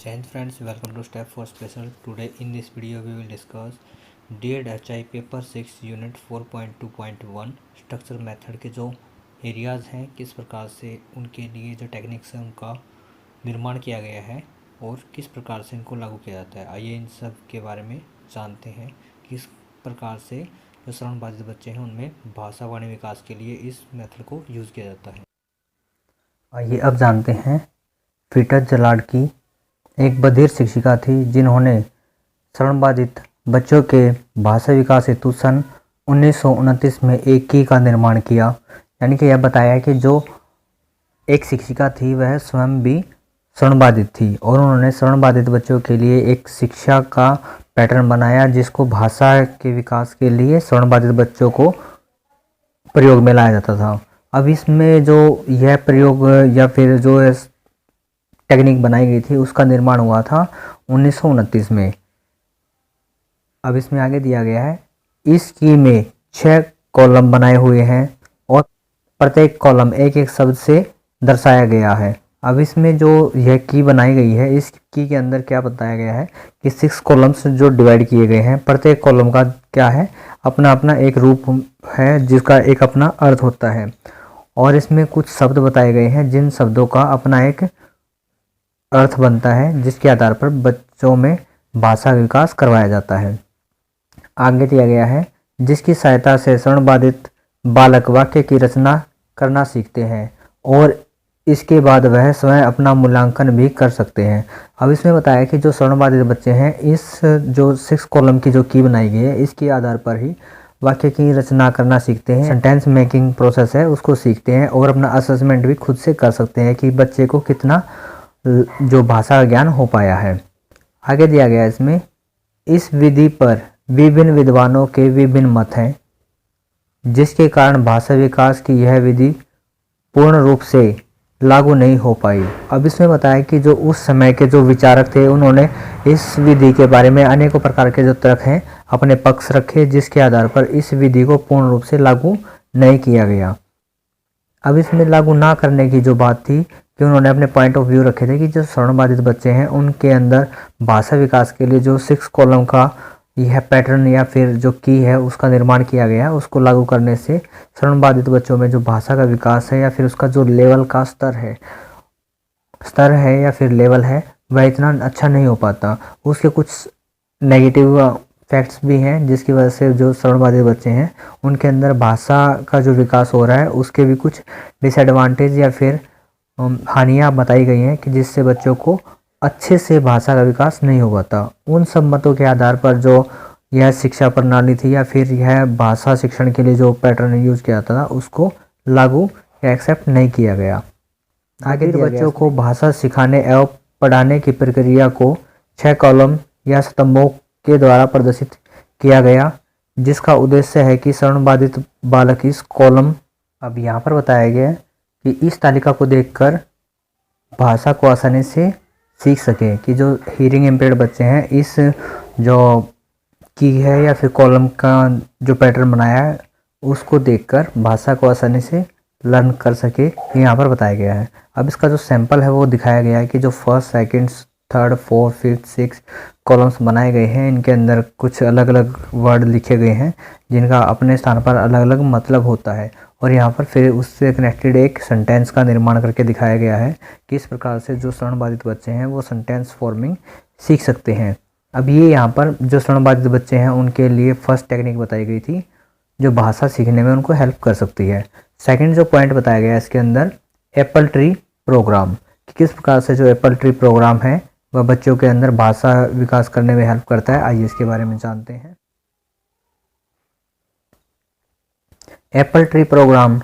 Jai Hind friends, welcome to Step 4 Special. Today in this video we will discuss DED-HI paper 6 unit 4.2.1 structure method के जो areas हैं किस प्रकार से उनके लिए जो टेक्निक्स हैं उनका निर्माण किया गया है और किस प्रकार से इनको लागू किया जाता है। आइए इन सब के बारे में जानते हैं किस प्रकार से जो श्रवण बाधित बच्चे हैं उनमें भाषा वाणी विकास के लिए इस मेथड को यूज़ किया जाता है। आइए अब जानते हैं। पीटर जलार्ड की एक बधिर शिक्षिका थी जिन्होंने श्रवण बाधित बच्चों के भाषा विकास हेतु सन 1929 में एक की का निर्माण किया। यानी कि यह बताया कि जो एक शिक्षिका थी वह स्वयं भी श्रवण बाधित थी और उन्होंने श्रवण बाधित बच्चों के लिए एक शिक्षा का पैटर्न बनाया जिसको भाषा के विकास के लिए श्रवण बाधित बच्चों को प्रयोग में लाया जाता था। अब इसमें जो यह प्रयोग या फिर जो टेक्निक बनाई गई थी उसका निर्माण हुआ था 1929 में। अब इसमें आगे दिया गया है, इस की में 6 कॉलम बनाए हुए हैं और प्रत्येक कॉलम एक एक शब्द से दर्शाया गया है। अब इसमें जो यह की बनाई गई है इस की के अंदर क्या बताया गया है कि 6 कॉलम्स जो डिवाइड किए गए हैं, प्रत्येक कॉलम का क्या है अपना अपना एक रूप है जिसका एक अपना अर्थ होता है और इसमें कुछ शब्द बताए गए हैं जिन शब्दों का अपना एक अर्थ बनता है जिसके आधार पर बच्चों में भाषा विकास करवाया जाता है। आगे दिया गया है, जिसकी सहायता से श्रवण बाधित बालक वाक्य की रचना करना सीखते हैं और इसके बाद वह स्वयं अपना मूल्यांकन भी कर सकते हैं। अब इसमें बताया कि जो श्रवण बाधित बच्चे हैं इस जो 6 कॉलम की जो की बनाई गई है इसके आधार पर ही वाक्य की रचना करना सीखते हैं, सेंटेंस मेकिंग प्रोसेस है उसको सीखते हैं और अपना असेसमेंट भी खुद से कर सकते हैं कि बच्चे को कितना जो भाषा का ज्ञान हो पाया है। आगे दिया गया इसमें, इस विधि पर विभिन्न विद्वानों के विभिन्न मत हैं जिसके कारण भाषा विकास की यह विधि पूर्ण रूप से लागू नहीं हो पाई। अब इसमें बताया कि जो उस समय के जो विचारक थे उन्होंने इस विधि के बारे में अनेकों प्रकार के जो तर्क हैं अपने पक्ष रखे जिसके आधार पर इस विधि को पूर्ण रूप से लागू नहीं किया गया। अब इसमें लागू ना करने की जो बात थी कि उन्होंने अपने पॉइंट ऑफ व्यू रखे थे कि जो श्रवण बाधित बच्चे हैं उनके अंदर भाषा विकास के लिए जो 6 कॉलम का यह पैटर्न या फिर जो की है उसका निर्माण किया गया, उसको लागू करने से श्रवण बाधित बच्चों में जो भाषा का विकास है या फिर उसका जो लेवल का स्तर है या फिर लेवल है वह इतना अच्छा नहीं हो पाता। उसके कुछ नेगेटिव फैक्ट्स भी हैं जिसकी वजह से जो श्रवण बाधित बच्चे हैं उनके अंदर भाषा का जो विकास हो रहा है उसके भी कुछ डिसएडवांटेज या फिर हानियाँ बताई गई हैं कि जिससे बच्चों को अच्छे से भाषा का विकास नहीं हो पाता। उन सब मतों के आधार पर जो यह शिक्षा प्रणाली थी या फिर यह भाषा शिक्षण के लिए जो पैटर्न यूज किया जाता था उसको लागू या एक्सेप्ट नहीं किया गया। आगे बच्चों को भाषा सिखाने एवं पढ़ाने की प्रक्रिया को 6 कॉलम या स्तंभों के द्वारा प्रदर्शित किया गया जिसका उद्देश्य है कि श्रवण बाधित बालक इस कॉलम, अब यहाँ पर बताया गया है कि इस तालिका को देखकर भाषा को आसानी से सीख सके कि जो हीयरिंग इम्पेयर्ड बच्चे हैं इस जो की है या फिर कॉलम का जो पैटर्न बनाया है उसको देखकर भाषा को आसानी से लर्न कर सके, यहाँ पर बताया गया है। अब इसका जो सैंपल है वो दिखाया गया है कि जो first, second, third, fourth, fifth, 6 columns बनाए गए हैं इनके अंदर कुछ अलग अलग वर्ड लिखे गए हैं जिनका अपने स्थान पर अलग अलग मतलब होता है और यहाँ पर फिर उससे कनेक्टेड एक सेंटेंस का निर्माण करके दिखाया गया है कि इस प्रकार से जो श्रवण बाधित बच्चे हैं वो सेंटेंस फॉर्मिंग सीख सकते हैं। अब ये यहाँ पर जो श्रवण बाधित बच्चे हैं उनके लिए फर्स्ट टेक्निक बताई गई थी जो भाषा सीखने में उनको हेल्प कर सकती है। सेकेंड जो पॉइंट बताया गया है इसके अंदर एप्पल ट्री प्रोग्राम, कि किस प्रकार से जो एप्पल ट्री प्रोग्राम है वह बच्चों के अंदर भाषा विकास करने में हेल्प करता है। आइए इसके बारे में जानते हैं। एप्पल ट्री प्रोग्राम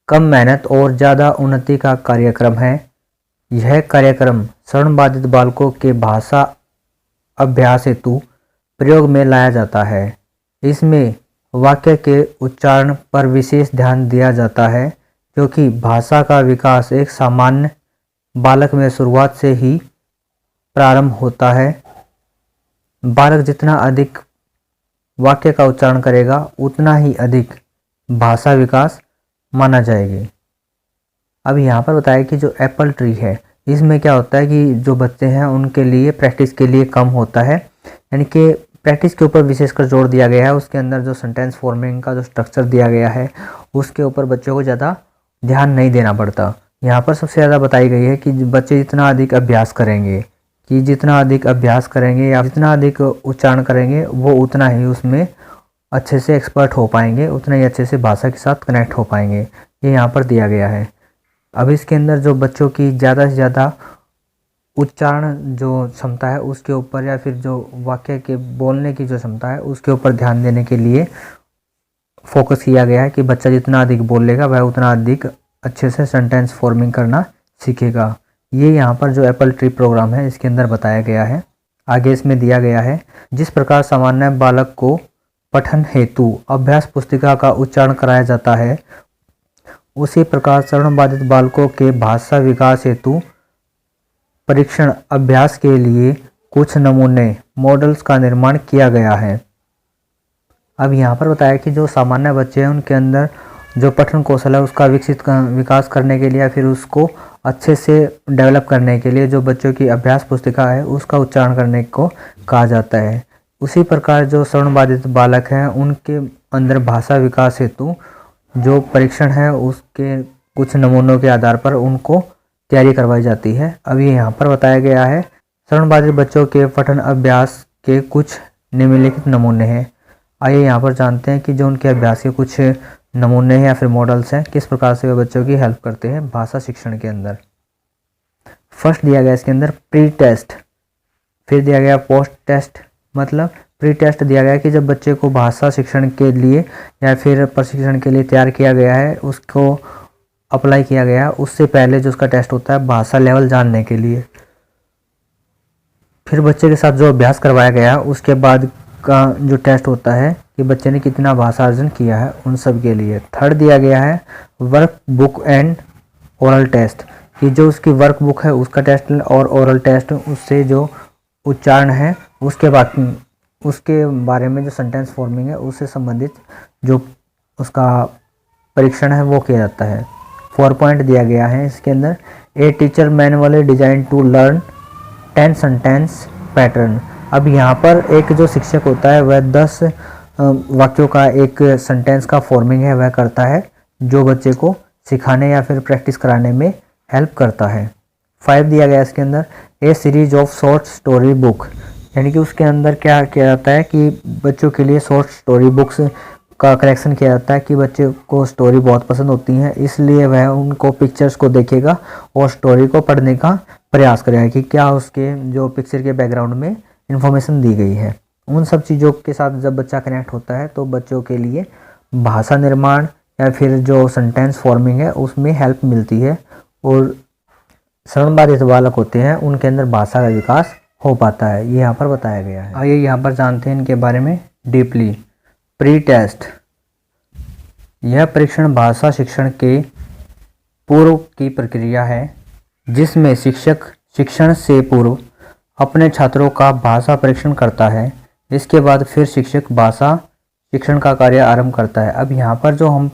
कम मेहनत और ज़्यादा उन्नति का कार्यक्रम है। यह कार्यक्रम श्रवण बाधित बालकों के भाषा अभ्यास हेतु प्रयोग में लाया जाता है। इसमें वाक्य के उच्चारण पर विशेष ध्यान दिया जाता है क्योंकि भाषा का विकास एक सामान्य बालक में शुरुआत से ही प्रारंभ होता है। बालक जितना अधिक वाक्य का उच्चारण करेगा उतना ही अधिक भाषा विकास माना जाएगी। अब यहाँ पर बताया कि जो एप्पल ट्री है इसमें क्या होता है कि जो बच्चे हैं उनके लिए प्रैक्टिस के लिए कम होता है, यानी कि प्रैक्टिस के ऊपर विशेषकर जोर दिया गया है। उसके अंदर जो सेंटेंस फॉर्मिंग का जो स्ट्रक्चर दिया गया है उसके ऊपर बच्चों को ज़्यादा ध्यान नहीं देना पड़ता। यहाँ पर सबसे ज़्यादा बताई गई है कि बच्चे जितना अधिक अभ्यास करेंगे, या जितना अधिक उच्चारण करेंगे वो उतना ही उसमें अच्छे से एक्सपर्ट हो पाएंगे, उतना ही अच्छे से भाषा के साथ कनेक्ट हो पाएंगे। ये यहाँ पर दिया गया है। अब इसके अंदर जो बच्चों की ज़्यादा से ज़्यादा उच्चारण जो क्षमता है उसके ऊपर, या फिर जो वाक्य के बोलने की जो क्षमता है उसके ऊपर ध्यान देने के लिए फोकस किया गया है कि बच्चा जितना अधिक बोलेगा वह उतना अधिक अच्छे से सेंटेंस फॉर्मिंग करना सीखेगा। ये यहाँ पर जो एप्पल ट्री प्रोग्राम है इसके अंदर बताया गया है। आगे इसमें दिया गया है, जिस प्रकार सामान्य बालक को पठन हेतु अभ्यास पुस्तिका का उच्चारण कराया जाता है, उसी प्रकार श्रवण बाधित बालकों के भाषा विकास हेतु परीक्षण अभ्यास के लिए कुछ नमूने मॉडल्स का निर्माण किया गया है। अब यहाँ पर बताया कि जो सामान्य बच्चे हैं उनके अंदर जो पठन कौशल है उसका विकास करने के लिए, या फिर उसको अच्छे से डेवलप करने के लिए जो बच्चों की अभ्यास पुस्तिका है उसका उच्चारण करने को कहा जाता है। उसी प्रकार जो श्रवण बाधित बालक हैं उनके अंदर भाषा विकास हेतु जो परीक्षण है उसके कुछ नमूनों के आधार पर उनको तैयारी करवाई जाती है। अब ये यहाँ पर बताया गया है, श्रवण बाधित बच्चों के पठन अभ्यास के कुछ निम्नलिखित नमूने हैं। आइए यहाँ पर जानते हैं कि जो उनके अभ्यास के कुछ नमूने हैं या फिर मॉडल्स हैं, किस प्रकार से वे बच्चों की हेल्प करते हैं भाषा शिक्षण के अंदर। फर्स्ट दिया गया इसके अंदर प्री टेस्ट, फिर दिया गया पोस्ट टेस्ट। मतलब प्री टेस्ट दिया गया कि जब बच्चे को भाषा शिक्षण के लिए या फिर प्रशिक्षण के लिए तैयार किया गया है, उसको अप्लाई किया गया, उससे पहले जो उसका टेस्ट होता है भाषा लेवल जानने के लिए। फिर बच्चे के साथ जो अभ्यास करवाया गया उसके बाद का जो टेस्ट होता है कि बच्चे ने कितना भाषा अर्जन किया है, उन सब के लिए। थर्ड दिया गया है workbook and oral test, कि जो उसकी वर्क बुक है उसका टेस्ट और ओरल टेस्ट, उससे जो उच्चारण है उसके बारे में जो सेंटेंस फॉर्मिंग है उससे संबंधित जो उसका परीक्षण है वो किया जाता है। 4 पॉइंट दिया गया है इसके अंदर। A teacher manually design to learn 10 sentence pattern. अब यहाँ पर एक जो शिक्षक होता है वह 10 वाक्यों का एक सेंटेंस का फॉर्मिंग है वह करता है, जो बच्चे को सिखाने या फिर प्रैक्टिस कराने में हेल्प करता है। 5 दिया गया इसके अंदर a series of short story book, यानी कि उसके अंदर क्या किया जाता है कि बच्चों के लिए शॉर्ट स्टोरी बुक्स का कलेक्शन किया जाता है कि बच्चे को स्टोरी बहुत पसंद होती है, इसलिए वह उनको पिक्चर्स को देखेगा और स्टोरी को पढ़ने का प्रयास करेगा कि क्या उसके जो पिक्चर के बैकग्राउंड में इंफॉर्मेशन दी गई है। उन सब चीज़ों के साथ जब बच्चा कनेक्ट होता है तो बच्चों के लिए भाषा निर्माण या फिर जो सेंटेंस फॉर्मिंग है उसमें हेल्प मिलती है, और श्रवण बाधित बालक होते हैं उनके अंदर भाषा का विकास हो पाता है। ये यहाँ पर बताया गया है। आइए यहाँ पर जानते हैं इनके बारे में डीपली। प्री टेस्ट, यह परीक्षण भाषा शिक्षण के पूर्व की प्रक्रिया है जिसमें शिक्षक शिक्षण से पूर्व अपने छात्रों का भाषा परीक्षण करता है। इसके बाद फिर शिक्षक भाषा शिक्षण का कार्य आरंभ करता है। अब यहाँ पर जो हम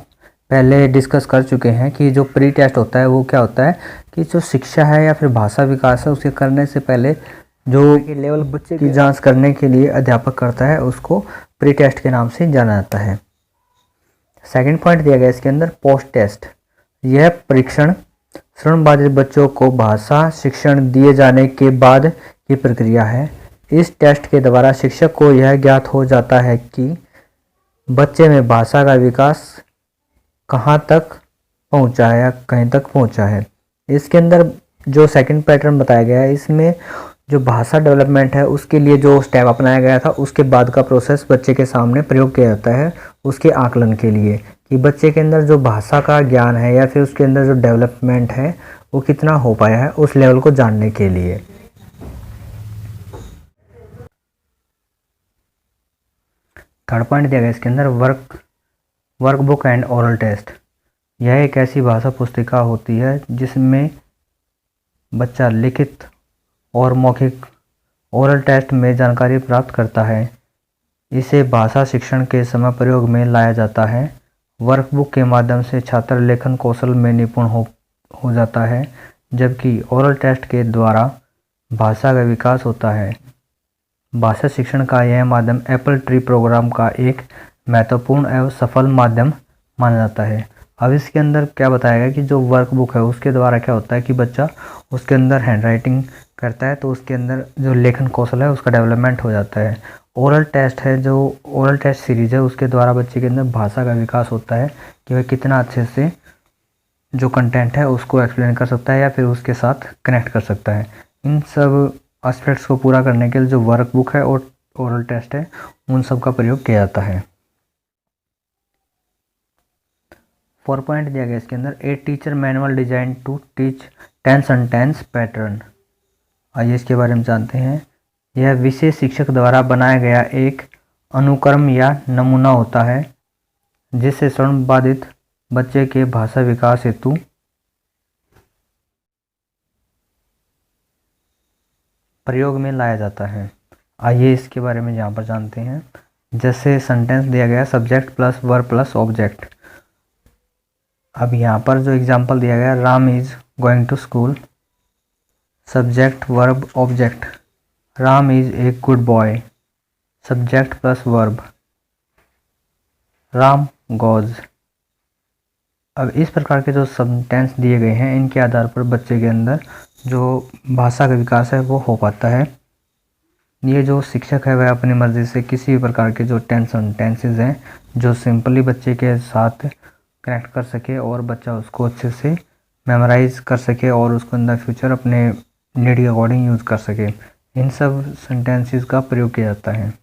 पहले डिस्कस कर चुके हैं कि जो प्री टेस्ट होता है वो क्या होता है कि जो शिक्षा है या फिर भाषा विकास है उसे करने से पहले जो लेवल बच्चे की जांच करने के लिए अध्यापक करता है उसको प्री टेस्ट के नाम से जाना जाता है। सेकंड पॉइंट दिया गया इसके अंदर पोस्ट टेस्ट, यह परीक्षण श्रवण बाधित बच्चों को भाषा शिक्षण दिए जाने के बाद की प्रक्रिया है। इस टेस्ट के द्वारा शिक्षक को यह ज्ञात हो जाता है कि बच्चे में भाषा का विकास कहाँ तक पहुँचा है या कहीं तक पहुँचा है। इसके अंदर जो सेकंड पैटर्न बताया गया है इसमें जो भाषा डेवलपमेंट है उसके लिए जो स्टेप अपनाया गया था उसके बाद का प्रोसेस बच्चे के सामने प्रयोग किया जाता है उसके आकलन के लिए कि बच्चे के अंदर जो भाषा का ज्ञान है या फिर उसके अंदर जो डेवलपमेंट है वो कितना हो पाया है उस लेवल को जानने के लिए। थर्ड पॉइंट दिया गया इसके अंदर workbook and oral test, यह एक ऐसी भाषा पुस्तिका होती है जिसमें बच्चा लिखित और मौखिक ओरल टेस्ट में जानकारी प्राप्त करता है। इसे भाषा शिक्षण के समय प्रयोग में लाया जाता है। वर्कबुक के माध्यम से छात्र लेखन कौशल में निपुण हो जाता है। जबकि ओरल टेस्ट के द्वारा भाषा का विकास होता है। भाषा शिक्षण का यह माध्यम एप्पल ट्री प्रोग्राम का एक महत्वपूर्ण एवं सफल माध्यम माना जाता है। अब इसके अंदर क्या बताया गया कि जो वर्कबुक है उसके द्वारा क्या होता है कि बच्चा उसके अंदर हैंडराइटिंग करता है तो उसके अंदर जो लेखन कौशल है उसका डेवलपमेंट हो जाता है। ओरल टेस्ट है, जो ओरल टेस्ट सीरीज है उसके द्वारा बच्चे के अंदर भाषा का विकास होता है कि वह कितना अच्छे से जो कंटेंट है उसको एक्सप्लेन कर सकता है या फिर उसके साथ कनेक्ट कर सकता है। इन सब एस्पेक्ट्स को पूरा करने के लिए जो वर्कबुक है और ओरल टेस्ट है उन सब का प्रयोग किया जाता है। 4 पॉइंट दिया गया इसके अंदर, a teacher manual design to teach tense and tense pattern. आइए इसके बारे में जानते हैं। यह विशेष शिक्षक द्वारा बनाया गया एक अनुक्रम या नमूना होता है जिससे श्रवण बाधित बच्चे के भाषा विकास हेतु प्रयोग में लाया जाता है। आइए इसके बारे में यहाँ पर जानते हैं। जैसे सेंटेंस दिया गया subject plus verb plus object. अब यहाँ पर जो एग्जांपल दिया गया Ram is going to school, subject verb object, Ram is a good boy, subject plus verb, Ram goes. अब इस प्रकार के जो सेंटेंस दिए गए हैं इनके आधार पर बच्चे के अंदर जो भाषा का विकास है वो हो पाता है। ये जो शिक्षक है वह अपनी मर्ज़ी से किसी भी प्रकार के जो टेंसेज हैं जो सिंपली बच्चे के साथ कनेक्ट कर सके और बच्चा उसको अच्छे से मेमोराइज कर सके और उसको अंदर फ्यूचर अपने नीड के अकॉर्डिंग यूज़ कर सके, इन सब सेंटेंसेस का प्रयोग किया जाता है।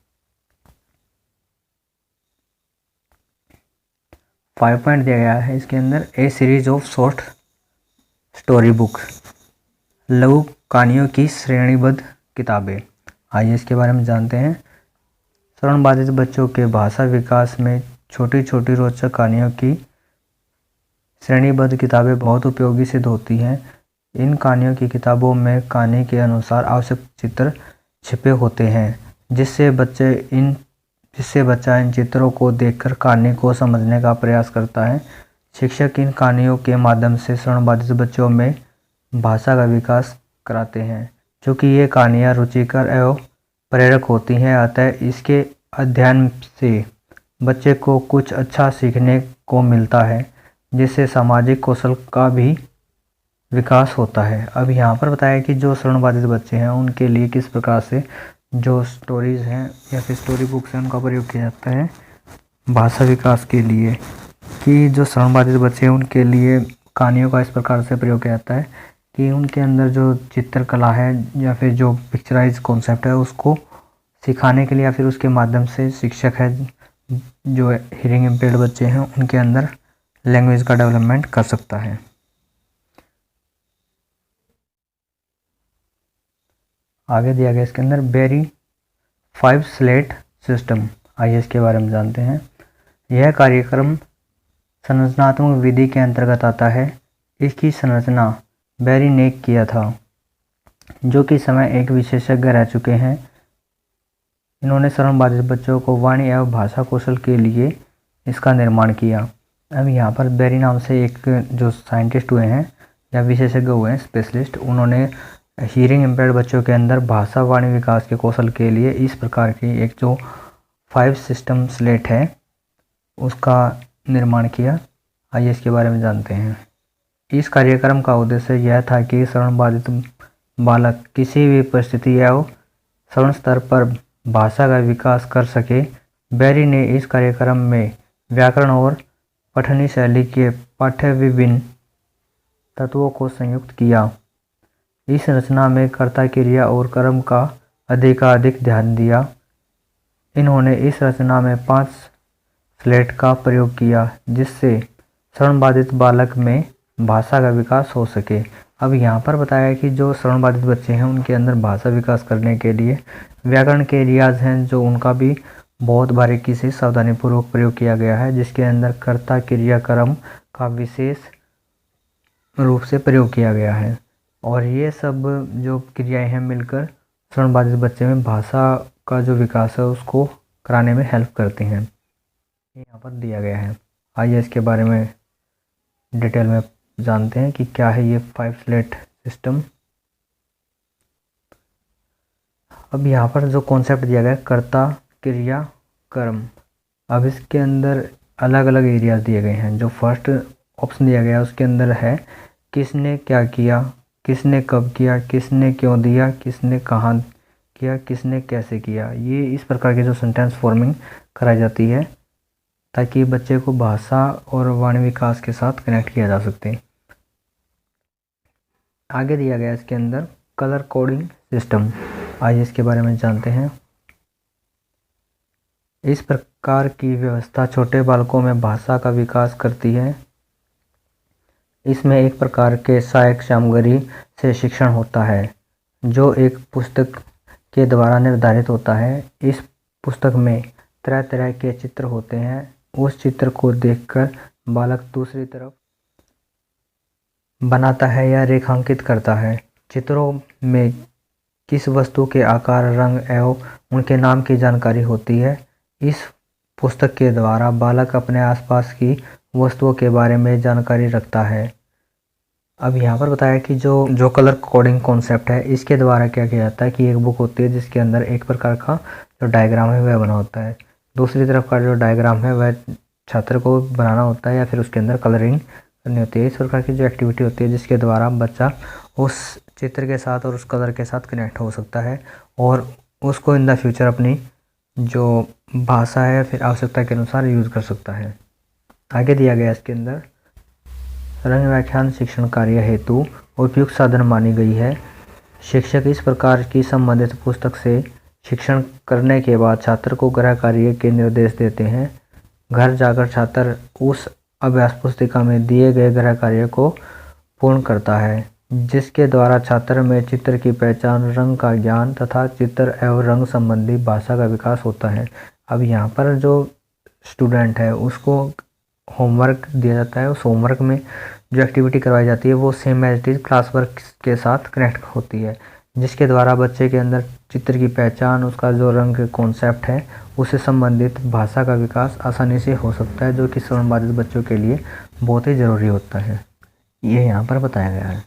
5 पॉइंट दिया गया है इसके अंदर, a series of short story book, लघु कहानियों की श्रेणीबद्ध किताबें। आइए इसके बारे में जानते हैं। श्रवण बाधित बच्चों के भाषा विकास में छोटी छोटी रोचक कहानियों की श्रेणीबद्ध किताबें बहुत उपयोगी सिद्ध होती हैं। इन कहानियों की किताबों में कहानी के अनुसार आवश्यक चित्र छिपे होते हैं जिससे बच्चा इन चित्रों को देखकर कहानी को समझने का प्रयास करता है। शिक्षक इन कहानियों के माध्यम से श्रवण बाधित बच्चों में भाषा का विकास कराते हैं। चूँकि ये कहानियाँ रुचिकर एवं प्रेरक होती हैं, अतः इसके अध्ययन से बच्चे को कुछ अच्छा सीखने को मिलता है जिससे सामाजिक कौशल का भी विकास होता है। अब यहाँ पर बताया कि जो श्रवण बाधित बच्चे हैं उनके लिए किस प्रकार से जो स्टोरीज़ हैं या फिर स्टोरी बुक्स हैं उनका प्रयोग किया जाता है भाषा विकास के लिए। कि जो श्रवण बाधित बच्चे हैं उनके लिए कहानियों का इस प्रकार से प्रयोग किया जाता है कि उनके अंदर जो चित्रकला है या फिर जो पिक्चराइज कॉन्सेप्ट है उसको सिखाने के लिए या फिर उसके माध्यम से शिक्षक है जो हियरिंग इम्पेयर्ड बच्चे हैं उनके अंदर लैंग्वेज का डेवलपमेंट कर सकता है। आगे दिया गया इसके अंदर बेरी 5 स्लेट सिस्टम। आइए इसके बारे में जानते हैं। यह कार्यक्रम संरचनात्मक विधि के अंतर्गत आता है। इसकी संरचना बेरी ने किया था जो कि समय एक विशेषज्ञ रह चुके हैं। इन्होंने श्रवण बाधित बच्चों को वाणी एवं भाषा कौशल के लिए इसका निर्माण किया। अब यहाँ पर बेरी नाम से एक जो साइंटिस्ट हुए हैं या विशेषज्ञ हुए हैं स्पेशलिस्ट, उन्होंने हियरिंग इम्पेयर्ड बच्चों के अंदर भाषा वाणी विकास के कौशल के लिए इस प्रकार की एक जो 5 सिस्टम स्लेट है उसका निर्माण किया। आइए इसके बारे में जानते हैं। इस कार्यक्रम का उद्देश्य यह था कि श्रवण बाधित बालक किसी भी परिस्थिति एवं श्रवण स्तर पर भाषा का विकास कर सके। बेरी ने इस कार्यक्रम में व्याकरण और पठनी शैली के पाठ्य विभिन्न तत्वों को संयुक्त किया। इस रचना में कर्ता क्रिया और कर्म का अधिकाधिक ध्यान दिया। इन्होंने इस रचना में 5 स्लेट का प्रयोग किया जिससे श्रवण बाधित बालक में भाषा का विकास हो सके। अब यहाँ पर बताया कि जो श्रवण बाधित बच्चे हैं उनके अंदर भाषा विकास करने के लिए व्याकरण के रियाज हैं जो उनका भी बहुत बारीकी से सावधानीपूर्वक प्रयोग किया गया है, जिसके अंदर कर्ता क्रिया कर्म का विशेष रूप से प्रयोग किया गया है। और ये सब जो क्रियाएं हैं मिलकर श्रवण बाधित बच्चे में भाषा का जो विकास है उसको कराने में हेल्प करती हैं। यहाँ पर दिया गया है। आइए इसके बारे में डिटेल में जानते हैं कि क्या है ये 5 स्लेट सिस्टम। अब यहाँ पर जो कॉन्सेप्ट दिया गया है कर्ता क्रिया कर्म, अब इसके अंदर अलग अलग एरियाज दिए गए हैं। जो फर्स्ट ऑप्शन दिया गया है उसके अंदर है किसने क्या किया, किसने कब किया, किसने क्यों दिया, किसने कहाँ किया, किसने कैसे किया। ये इस प्रकार के जो सेंटेंस फॉर्मिंग कराई जाती है ताकि बच्चे को भाषा और वाणी विकास के साथ कनेक्ट किया जा सकते। आगे दिया गया इसके अंदर कलर कोडिंग सिस्टम। आइए इसके बारे में जानते हैं। इस प्रकार की व्यवस्था छोटे बालकों में भाषा का विकास करती है। इसमें एक प्रकार के सहायक सामग्री से शिक्षण होता है जो एक पुस्तक के द्वारा निर्धारित होता है। इस पुस्तक में तरह तरह के चित्र होते हैं। उस चित्र को देखकर बालक दूसरी तरफ बनाता है या रेखांकित करता है। चित्रों में किस वस्तु के आकार, रंग एवं उनके नाम की जानकारी होती है। इस पुस्तक के द्वारा बालक अपने आसपास की वस्तुओं के बारे में जानकारी रखता है। अब यहाँ पर बताया कि जो कलर कोडिंग कॉन्सेप्ट है इसके द्वारा क्या किया जाता है कि एक बुक होती है जिसके अंदर एक प्रकार का जो डायग्राम है वह बना होता है, दूसरी तरफ का जो डायग्राम है वह छात्र को बनाना होता है या फिर उसके अंदर कलरिंग करनी होती है। इस प्रकार की जो एक्टिविटी होती है जिसके द्वारा बच्चा उस चित्र के साथ और उस कलर के साथ कनेक्ट हो सकता है और उसको इन द फ्यूचर अपनी जो भाषा है फिर आवश्यकता के अनुसार यूज़ कर सकता है। आगे दिया गया इसके अंदर रंग व्याख्यान शिक्षण कार्य हेतु उपयुक्त साधन मानी गई है। शिक्षक इस प्रकार की संबंधित पुस्तक से शिक्षण करने के बाद छात्र को गृह कार्य के निर्देश देते हैं। घर जाकर छात्र उस अभ्यास पुस्तिका में दिए गए गृह कार्य को पूर्ण करता है जिसके द्वारा छात्र में चित्र की पहचान, रंग का ज्ञान तथा चित्र एवं रंग संबंधी भाषा का विकास होता है। अब यहाँ पर जो स्टूडेंट है उसको होमवर्क दिया जाता है। उस होमवर्क में जो एक्टिविटी करवाई जाती है वो same as it is class work के साथ कनेक्ट होती है जिसके द्वारा बच्चे के अंदर चित्र की पहचान, उसका जो रंग कॉन्सेप्ट है उससे संबंधित भाषा का विकास आसानी से हो सकता है जो कि श्रवण बाधित बच्चों के लिए बहुत ही ज़रूरी होता है। ये यहाँ पर बताया गया है।